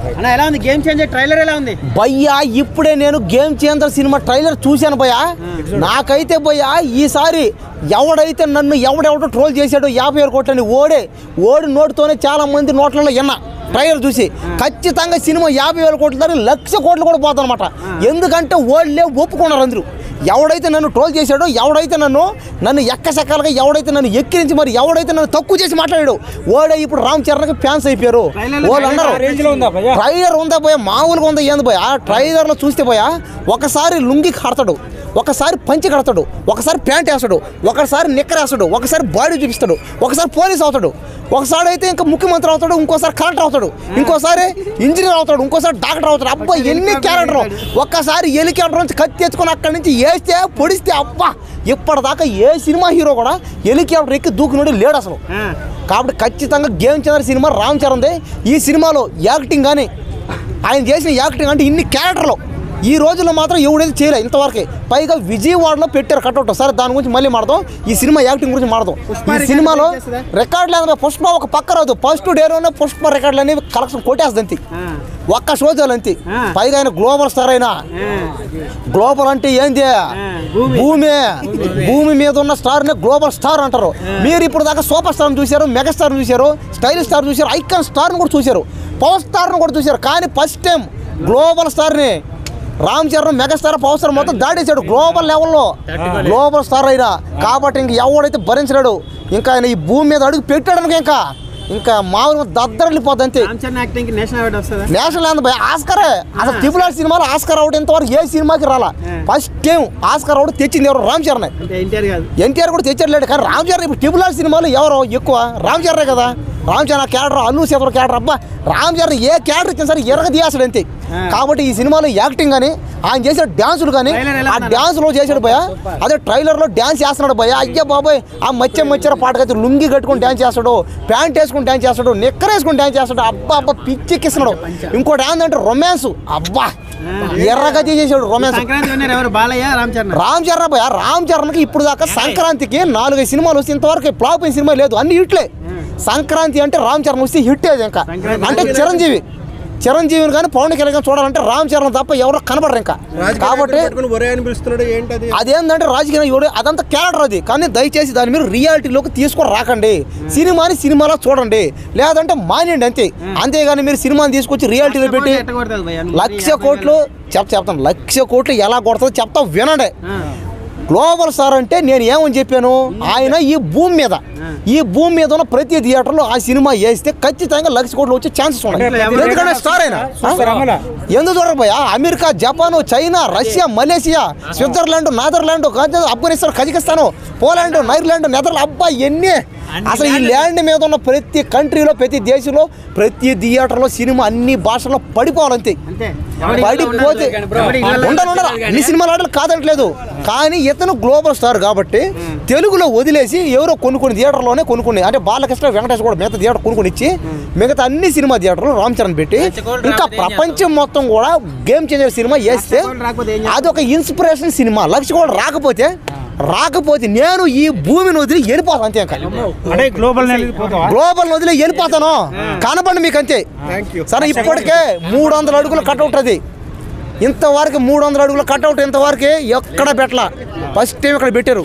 అన్న ఎలా ఉంది గేమ్ చేంజర్ ట్రైలర్ ఎలా ఉంది భయ్యా? ఇప్పుడే నేను గేమ్ చేంజర్ సినిమా ట్రైలర్ చూశాను భయ్యా. నాకైతే భయ్యా ఈసారి ఎవడెవడో ట్రోల్ చేశాడు 50,000 కోట్లని ఓడి నోటితోనే చాలా మంది నోట్లలో విన్నా ట్రైలర్ చూసి. ఖచ్చితంగా సినిమా 50,000 కోట్ల దాకా 1,00,000 కోట్లు కూడా పోతానమాట. ఎందుకంటే ఓళ్ళే ఒప్పుకున్నారు అందరూ. ఎవడైతే నన్ను ట్రోల్ చేశాడో, ఎవడైతే నన్ను ఎక్కసెక్కలుగా ఎవడైతే నన్ను ఎక్కిరించి మరి ఎవడైతే నన్ను తక్కువ చేసి మాట్లాడాడు ఓడే ఇప్పుడు రామ్ చరణ్కి ఫ్యాన్స్ అయిపోయారు వాళ్ళందరూ. ట్రైలర్ ఉందా పోయా? మామూలుగా ఉందా ఏంది పోయా? ట్రైలర్లో చూస్తే పోయా ఒకసారి లుంగి కడతాడు, ఒకసారి పంచి కడతాడు, ఒకసారి ప్యాంట్ వేస్తాడు, ఒకసారి నిక్కర్ వేస్తాడు, ఒకసారి బాడీ చూపిస్తాడు, ఒకసారి పోలీస్ అవుతాడు, ఒకసారి అయితే ఇంకా ముఖ్యమంత్రి అవుతాడు, ఇంకోసారి కలెక్టర్ అవుతాడు, ఇంకోసారి ఇంజనీర్ అవుతాడు, ఇంకోసారి డాక్టర్ అవుతాడు. అబ్బా ఎన్ని క్యారెక్టర్! ఒక్కసారి హెలికాప్టర్ నుంచి కత్తి తెచ్చుకొని అక్కడి నుంచి వేస్తే పొడిస్తే అబ్బా ఇప్పటిదాకా ఏ సినిమా హీరో కూడా హెలికాప్టర్ ఎక్కి దూకినోడు లేడు అసలు. కాబట్టి ఖచ్చితంగా గేమ్ చేంజర్ సినిమా రామ్ చరణ్దే. ఈ సినిమాలో యాక్టింగ్ కానీ ఆయన చేసిన యాక్టింగ్ అంటే ఇన్ని క్యారెక్టర్లు ఈ రోజుల్లో మాత్రం ఎవడైతే చేయలే ఇంతవరకు. పైగా విజయవాడలో పెట్టారు కట్అవుట్. సరే దాని గురించి మళ్ళీ మాడదాం. ఈ సినిమా యాక్టింగ్ గురించి మాడదాం. ఈ సినిమాలో రికార్డు లేదు. పుష్ప ఒక పక్క రాదు. ఫస్ట్ డేలోనే పుష్ప రికార్డులు అనేవి కలెక్షన్ కొట్టేస్తుంది ఒక్క షోజాలు అంతే. పైగా ఆయన గ్లోబల్ స్టార్ అయినా. గ్లోబల్ అంటే ఏంది? భూమి మీద ఉన్న స్టార్ని గ్లోబల్ స్టార్ అంటారు. మీరు ఇప్పుడు దాకా సూపర్ స్టార్ని చూశారు, మెగాస్టార్ని చూశారు, స్టైలిష్ స్టార్ చూశారు, ఐకాన్ స్టార్ని కూడా చూశారు, పవర్ స్టార్ని కూడా చూశారు. కానీ ఫస్ట్ టైం గ్లోబల్ స్టార్ని Ram Charan megastar power star మొత్తం దాటేశాడు గ్లోబల్ లెవెల్లో. గ్లోబల్ స్టార్ అయినా కాబట్టి ఇంక ఎవడైతే భరించలేడు. ఇంకా ఆయన ఈ భూమి మీద అడుగు పెట్టాడు ఇంకా మామూలుగా దద్దరిల్లిపోద్ది అంతే. నేషనల్ అంత ఆస్కరే. అసలు ట్రిపుల్ ఆర్ సినిమాలో ఆస్కర్ అవుట్ ఇంతవరకు ఏ సినిమాకి రాలా. ఫస్ట్ టైం ఆస్కర్ అవుట్ తెచ్చింది ఎవరు? రామ్ చరణ్. ఎన్టీఆర్ కూడా తెచ్చట్లేడు. కానీ రామ్ చరణ్ ఇప్పుడు ట్రిపుల్ ఆర్ సినిమాలో ఎవరు ఎక్కువ? రామ్ చరణే కదా. రామ్ చరణ్ క్యారెక్టర్, అల్లు శేఖర్ క్యారెక్టర్, అబ్బా రామ్ చరణ్ ఏ క్యారెక్టర్ ఇచ్చిన సరే ఎరగ తీయాల్సాడు అంతే. కాబట్టి ఈ సినిమాలో యాక్టింగ్ కానీ ఆయన చేసిన డ్యాన్సులు కానీ ఆ డ్యాన్స్లో చేసాడు భయ. అదే ట్రైలర్లో డ్యాన్స్ చేస్తున్నాడు భయ. అయ్యా బాబాయ్ ఆ మచ్చర పాటకైతే లుంగి కట్టుకుని డ్యాన్స్ చేస్తాడు, ప్యాంట్ వేసుకుని డ్యాన్స్ చేస్తాడు, నిక్కర్ వేసుకుని డ్యాన్స్ చేస్తాడు. అబ్బా అబ్బా పిచ్చెక్కిస్తున్నాడు. ఇంకోటి ఏంటంటే రొమాన్స్. అబ్బా ఎర్రగా చేసేసాడు రొమాన్స్. రామ్ చరణ్ భయ. రామ్ చరణ్కి ఇప్పుడు దాకా సంక్రాంతికి 4-5 సినిమాలు వస్తే ఇంతవరకు ఫ్లాప్ అయిన సినిమా లేదు. అన్ని హిట్లే. సంక్రాంతి అంటే రామ్ చరణ్ వస్తే హిట్ అది. ఇంకా అంటే చిరంజీవిని కానీ పవన్ కళ్యాణ్ కానీ చూడాలంటే రామ్ చరణ్ తప్ప ఎవరో కనబడరు ఇంకా. కాబట్టి అదేంటంటే రాజకీయ అదంతా క్యారెక్టర్ అది. కానీ దయచేసి దాని మీరు రియాలిటీలోకి తీసుకొని రాకండి. సినిమాని సినిమాలో చూడండి, లేదంటే మానేయండి అంతే. అంతేగాని మీరు సినిమాని తీసుకొచ్చి రియాలిటీలో పెట్టి 1,00,000 కోట్లు చెప్తాను. 1,00,000 కోట్లు ఎలా కొడుతుందో చెప్తా వినండి. గ్లోబల్ స్టార్ అంటే నేను ఏమని చెప్పాను? ఆయన ఈ భూమి మీద ఉన్న ప్రతి థియేటర్లో ఆ సినిమా వేస్తే ఖచ్చితంగా 1,00,000 కోట్లు వచ్చే ఛాన్సెస్ ఉన్నాయి. ఎందుకంటే స్టార్ అయినా ఎందుకు చూడకపోయా? America, Japan, China, Russia, Malaysia, Switzerland, Netherland, Afghanistan, Kazakhstan, Poland, నైర్లాండ్, నెదర్లాండ్, అబ్బా ఎన్ని అసలు ఈ ల్యాండ్ మీద ఉన్న ప్రతి కంట్రీలో, ప్రతి దేశంలో, ప్రతి థియేటర్లో సినిమా అన్ని భాషల్లో పడిపోవాలంతే. పడిపోతే ఉండాలి. అన్ని సినిమాలు ఆడాలి కాదంటలేదు. కానీ ఇతను గ్లోబల్ స్టార్ కాబట్టి తెలుగులో వదిలేసి ఎవరో కొన్ని థియేటర్లోనే కొనుక్కుని, అంటే బాలకృష్ణ, వెంకటేష్ కూడా మిగతా థియేటర్ కొనుక్కొని ఇచ్చి మిగతా అన్ని సినిమా థియేటర్లో రామ్ చరణ్ పెట్టి ఇంకా ప్రపంచం మొత్తం కూడా గేమ్ చేంజర్ సినిమా వేస్తే అదొక ఇన్స్పిరేషన్ సినిమా. 1,00,000 కోట్లు రాకపోతే నేను ఈ భూమిని వదిలి వెళ్ళిపోతాను అంతే. ఇంకా గ్లోబల్ వదిలి వెళ్ళిపోతాను. కనపండి మీకు అంతే. సరే ఇప్పటికే 300 అడుగుల కట్అవుట్ అది. ఇంతవరకు 300 అడుగుల కట్అవుట్ ఇంతవరకు ఎక్కడ పెట్టలా. ఫస్ట్ టైం ఇక్కడ పెట్టారు.